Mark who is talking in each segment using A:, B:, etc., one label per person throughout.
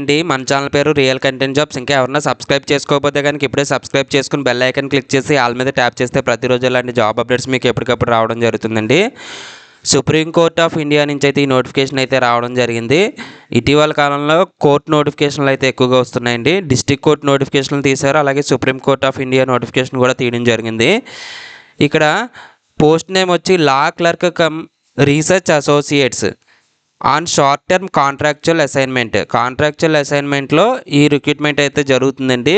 A: అండి, మన ఛానల్ పేరు రియల్ కంటెంట్ జాబ్స్. ఇంకా ఎవరైనా సబ్స్క్రైబ్ చేసుకోకపోతే కనుక ఇప్పుడే సబ్స్క్రైబ్ చేసుకుని బెల్ ఐకాన్ క్లిక్ చేసి ఆల్ మీద ట్యాప్ చేస్తే ప్రతిరోజు ఇలాంటి జాబ్ అప్డేట్స్ మీకు ఎప్పటికప్పుడు రావడం జరుగుతుందండి. సుప్రీంకోర్ట్ ఆఫ్ ఇండియా నుంచి అయితే ఈ నోటిఫికేషన్ అయితే రావడం జరిగింది. ఇటీవల కాలంలో కోర్టు నోటిఫికేషన్లు అయితే ఎక్కువగా వస్తున్నాయండి. డిస్ట్రిక్ట్ కోర్ట్ నోటిఫికేషన్లు తీశారు, అలాగే సుప్రీంకోర్ట్ ఆఫ్ ఇండియా నోటిఫికేషన్ కూడా తీయడం జరిగింది. ఇక్కడ పోస్ట్ నేమ్ వచ్చి law clerk cum research associates on short term contractual అసైన్మెంట్లో ఈ రిక్రూట్మెంట్ అయితే జరుగుతుందండి.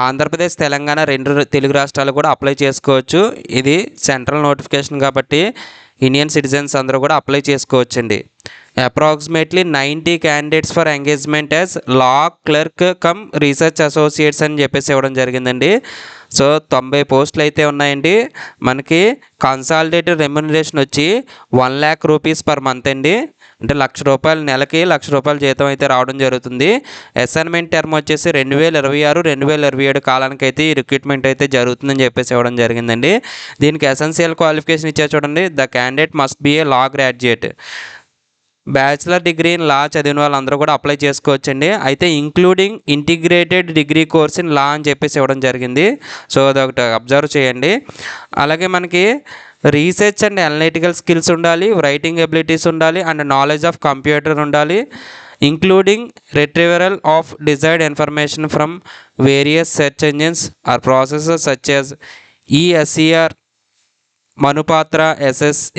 A: ఆంధ్రప్రదేశ్, తెలంగాణ రెండు తెలుగు రాష్ట్రాలు కూడా అప్లై చేసుకోవచ్చు. ఇది సెంట్రల్ నోటిఫికేషన్ కాబట్టి ఇండియన్ సిటిజన్స్ అందరూ కూడా అప్లై చేసుకోవచ్చండి. Approximately 90 candidates for engagement as law clerk cum research associates అని చెప్పేసి ఇవ్వడం జరిగిందండి. సో 90 పోస్టులు అయితే ఉన్నాయండి. మనకి కన్సాలిడేటెడ్ రెమ్యునరేషన్ వచ్చి 1 lakh రూపీస్ పర్ మంత్ అండి. అంటే ₹1,00,000 నెలకి ₹1,00,000 జీతం అయితే రావడం జరుగుతుంది. అసైన్మెంట్ టర్మ్ వచ్చేసి 2026-2027 కాలానికి అయితే ఈ రిక్రూట్మెంట్ అయితే జరుగుతుందని చెప్పేసి ఇవ్వడం జరిగిందండి. దీనికి ఎసెన్షియల్ క్వాలిఫికేషన్ ఇచ్చే చూడండి, the candidate must be a law graduate. Bachelor degree in law చదివిన వాళ్ళందరూ కూడా అప్లై చేసుకోవచ్చండి. అయితే including integrated degree course in law అని చెప్పేసి ఇవ్వడం జరిగింది. సో అదొకటి అబ్జర్వ్ చేయండి. అలాగే మనకి రీసెర్చ్ అండ్ అనలిటికల్ స్కిల్స్ ఉండాలి, రైటింగ్ ఎబిలిటీస్ ఉండాలి, అండ్ నాలెడ్జ్ ఆఫ్ కంప్యూటర్ ఉండాలి, including retrieval of desired information from various search engines or processes such as ESER, Manupatra,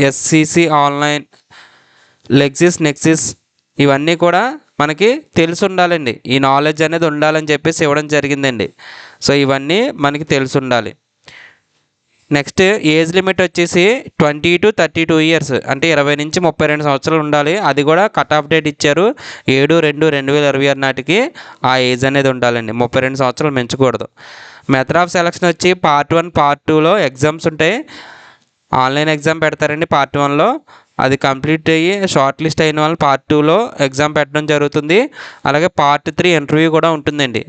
A: SCC online, Lexis Nexis, ఇవన్నీ కూడా మనకి తెలిసి ఉండాలండి. ఈ నాలెడ్జ్ అనేది ఉండాలని చెప్పేసి ఇవ్వడం జరిగిందండి. సో ఇవన్నీ మనకి తెలిసి ఉండాలి. నెక్స్ట్ ఏజ్ లిమిట్ వచ్చేసి 20 to 32 ఇయర్స్, అంటే 20 నుంచి 32 సంవత్సరాలు ఉండాలి. అది కూడా కట్ ఆఫ్ డేట్ ఇచ్చారు 7/2/2026 నాటికి ఆ ఏజ్ అనేది ఉండాలండి. 32 సంవత్సరాలు పెంచకూడదు. మెథడ్ ఆఫ్ సెలక్షన్ వచ్చి పార్ట్ 1, పార్ట్ 2లో ఎగ్జామ్స్ ఉంటాయి. ఆన్లైన్ ఎగ్జామ్ పెడతారండి పార్ట్ 1లో. అది కంప్లీట్ అయ్యి షార్ట్ లిస్ట్ అయిన వాళ్ళు పార్ట్ 2లో ఎగ్జామ్ పెట్టడం జరుగుతుంది. అలాగే పార్ట్ 3 ఇంటర్వ్యూ కూడా ఉంటుందండి.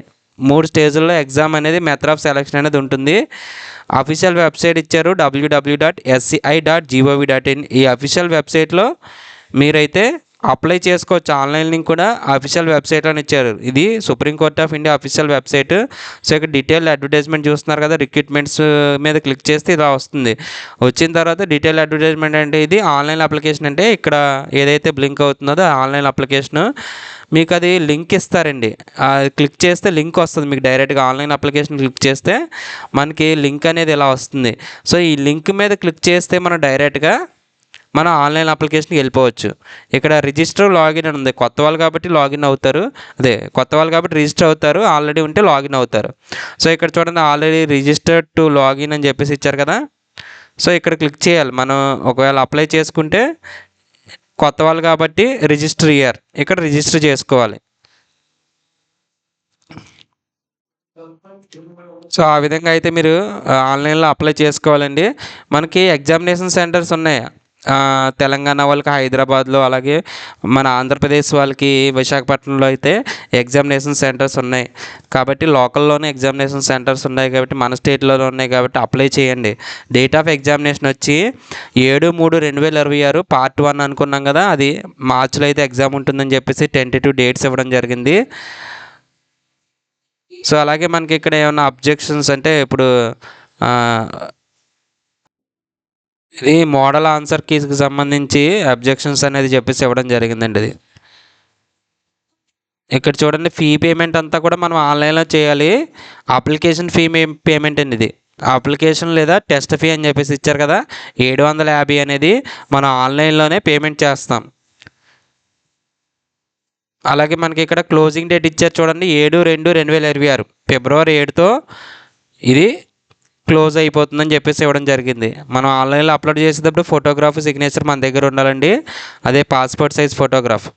A: 3 స్టేజ్ల్లో ఎగ్జామ్ అనేది మెథడ్ ఆఫ్ సెలక్షన్ అనేది ఉంటుంది. అఫీషియల్ వెబ్సైట్ ఇచ్చారు www.sci.gov.in. ఈ అఫీషియల్ వెబ్సైట్లో మీరైతే అప్లై చేసుకోవచ్చు. ఆన్లైన్ లింక్ కూడా అఫీషియల్ వెబ్సైట్లోనే ఇచ్చారు. ఇది Supreme Court of India official website. So ఇక్కడ డీటెయిల్ అడ్వర్టైజ్మెంట్ చూస్తున్నారు కదా, రిక్రూట్మెంట్స్ మీద క్లిక్ చేస్తే ఇలా వస్తుంది. వచ్చిన తర్వాత డీటెయిల్ అడ్వర్టైజ్మెంట్ అంటే ఇది ఆన్లైన్ అప్లికేషన్. అంటే ఇక్కడ ఏదైతే బ్లింక్ అవుతుందో ఆన్లైన్ అప్లికేషన్, మీకు అది లింక్ ఇస్తారండి. క్లిక్ చేస్తే లింక్ వస్తుంది మీకు డైరెక్ట్గా. ఆన్లైన్ అప్లికేషన్ క్లిక్ చేస్తే మనకి లింక్ అనేది ఇలా వస్తుంది. సో ఈ లింక్ మీద క్లిక్ చేస్తే మనం డైరెక్ట్గా మనం ఆన్లైన్ అప్లికేషన్కి వెళ్ళిపోవచ్చు. ఇక్కడ రిజిస్టర్, లాగిన్ అని ఉంది. కొత్త వాళ్ళు కాబట్టి లాగిన్ అవుతారు, కొత్త వాళ్ళు కాబట్టి రిజిస్టర్ అవుతారు, ఆల్రెడీ ఉంటే లాగిన్ అవుతారు. సో ఇక్కడ చూడండి, ఆల్రెడీ రిజిస్టర్డ్ టు లాగిన్ అని చెప్పేసి ఇచ్చారు కదా. సో ఇక్కడ క్లిక్ చేయాలి. మనం ఒకవేళ అప్లై చేసుకుంటే కొత్త వాళ్ళు కాబట్టి రిజిస్టర్ ఇయర్, ఇక్కడ రిజిస్టర్ చేసుకోవాలి. సో ఆ విధంగా అయితే మీరు ఆన్లైన్లో అప్లై చేసుకోవాలండి. మనకి ఎగ్జామినేషన్ సెంటర్స్ ఉన్నాయి. తెలంగాణ వాళ్ళకి హైదరాబాద్లో, అలాగే మన ఆంధ్రప్రదేశ్ వాళ్ళకి విశాఖపట్నంలో అయితే ఎగ్జామినేషన్ సెంటర్స్ ఉన్నాయి. కాబట్టి లోకల్లోనే ఎగ్జామినేషన్ సెంటర్స్ ఉన్నాయి కాబట్టి, మన స్టేట్లోనే ఉన్నాయి కాబట్టి అప్లై చేయండి. డేట్ ఆఫ్ ఎగ్జామినేషన్ వచ్చి 7/3/2026 పార్ట్ 1 అనుకున్నాం కదా, అది మార్చిలో అయితే ఎగ్జామ్ ఉంటుందని చెప్పేసి టెంటేటివ్ డేట్స్ ఇవ్వడం జరిగింది. సో అలాగే మనకి ఇక్కడ ఏమైనా అబ్జెక్షన్స్ అంటే, ఇప్పుడు ఇది మోడల్ ఆన్సర్ కీస్కి సంబంధించి అబ్జెక్షన్స్ అనేది చెప్పేసి ఇవ్వడం జరిగిందండి. అది ఇక్కడ చూడండి, ఫీ పేమెంట్ అంతా కూడా మనం ఆన్లైన్లో చేయాలి. అప్లికేషన్ ఫీ పేమెంట్ అండి ఇది. అప్లికేషన్ లేదా టెస్ట్ ఫీ అని చెప్పేసి ఇచ్చారు కదా, 750 అనేది మనం ఆన్లైన్లోనే పేమెంట్ చేస్తాం. అలాగే మనకి ఇక్కడ క్లోజింగ్ డేట్ ఇచ్చారు చూడండి, 7/2/2026, ఫిబ్రవరి 7తో ఇది క్లోజ్ అయిపోతుందని చెప్పేసి ఇవ్వడం జరిగింది. మనం ఆన్లైన్లో అప్లోడ్ చేసేటప్పుడు ఫోటోగ్రాఫ్, సిగ్నేచర్ మన దగ్గర ఉండాలండి. అదే పాస్పోర్ట్ సైజ్ ఫోటోగ్రాఫ్.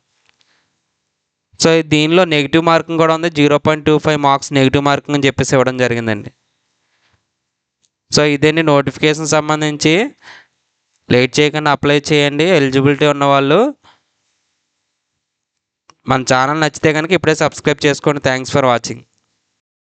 A: సో దీనిలో నెగిటివ్ మార్కింగ్ కూడా ఉంది, 0.25 మార్క్స్ నెగిటివ్ మార్కింగ్ అని చెప్పేసి ఇవ్వడం జరిగిందండి. సో ఇదేంటి నోటిఫికేషన్ సంబంధించి. లేట్ చేయకుండా అప్లై చేయండి ఎలిజిబిలిటీ ఉన్నవాళ్ళు. మన ఛానల్ నచ్చితే కనుక ఇప్పుడే సబ్స్క్రైబ్ చేసుకోండి. Thanks for watching.